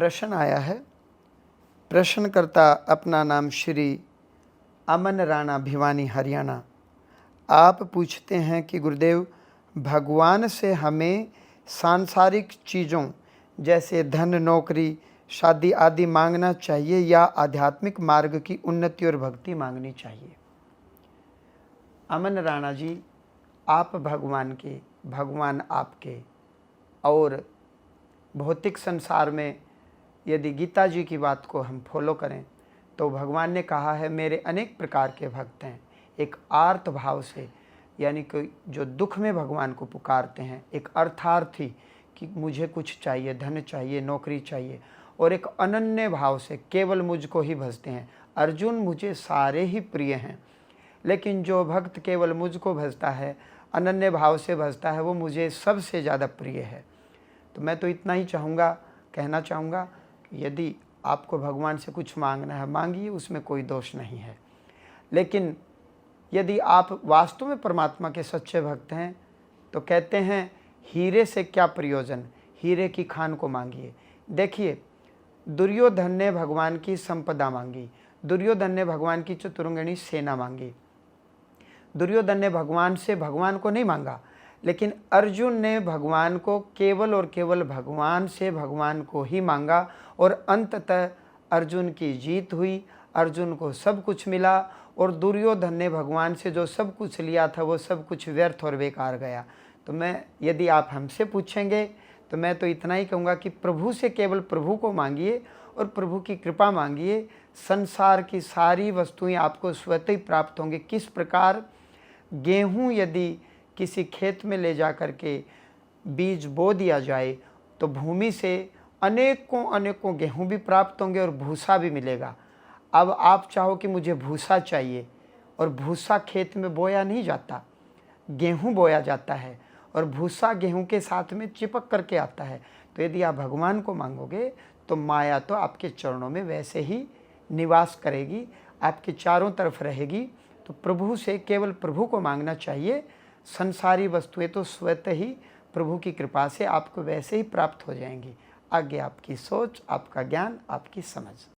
प्रश्न आया है। प्रश्नकर्ता अपना नाम श्री अमन राणा भिवानी हरियाणा। आप पूछते हैं कि गुरुदेव, भगवान से हमें सांसारिक चीज़ों जैसे धन, नौकरी, शादी आदि मांगना चाहिए या आध्यात्मिक मार्ग की उन्नति और भक्ति मांगनी चाहिए? अमन राणा जी, आप भगवान के, भगवान आपके, और भौतिक संसार में यदि गीता जी की बात को हम फॉलो करें तो भगवान ने कहा है मेरे अनेक प्रकार के भक्त हैं। एक आर्त भाव से, यानी कि जो दुख में भगवान को पुकारते हैं, एक अर्थार्थी कि मुझे कुछ चाहिए, धन चाहिए, नौकरी चाहिए, और एक अनन्य भाव से केवल मुझको ही भजते हैं। अर्जुन मुझे सारे ही प्रिय हैं, लेकिन जो भक्त केवल मुझको भजता है, अनन्य भाव से भजता है, वो मुझे सबसे ज़्यादा प्रिय है। तो मैं तो इतना ही कहना चाहूँगा कि यदि आपको भगवान से कुछ मांगना है, मांगिए, उसमें कोई दोष नहीं है। लेकिन यदि आप वास्तव में परमात्मा के सच्चे भक्त हैं तो कहते हैं हीरे से क्या प्रयोजन, हीरे की खान को मांगिए। देखिए, दुर्योधन ने भगवान की संपदा मांगी, दुर्योधन ने भगवान की चतुरंगिणी सेना मांगी, दुर्योधन ने भगवान से भगवान को नहीं मांगा, लेकिन अर्जुन ने भगवान को केवल और केवल भगवान से भगवान को ही मांगा, और अंततः अर्जुन की जीत हुई, अर्जुन को सब कुछ मिला, और दुर्योधन ने भगवान से जो सब कुछ लिया था वो सब कुछ व्यर्थ और बेकार गया। तो यदि आप हमसे पूछेंगे तो मैं तो इतना ही कहूँगा कि प्रभु से केवल प्रभु को मांगिए और प्रभु की कृपा मांगिए। संसार की सारी वस्तुएं आपको स्वतः ही प्राप्त होंगी। किस प्रकार गेहूँ यदि किसी खेत में ले जा कर के बीज बो दिया जाए तो भूमि से अनेकों अनेकों गेहूँ भी प्राप्त होंगे और भूसा भी मिलेगा। अब आप चाहो कि मुझे भूसा चाहिए, और भूसा खेत में बोया नहीं जाता, गेहूँ बोया जाता है, और भूसा गेहूँ के साथ में चिपक करके आता है। तो यदि आप भगवान को मांगोगे तो माया तो आपके चरणों में वैसे ही निवास करेगी, आपके चारों तरफ रहेगी। तो प्रभु से केवल प्रभु को मांगना चाहिए। संसारी वस्तुएं तो स्वतः ही प्रभु की कृपा से आपको वैसे ही प्राप्त हो जाएंगी। आगे आपकी सोच, आपका ज्ञान, आपकी समझ।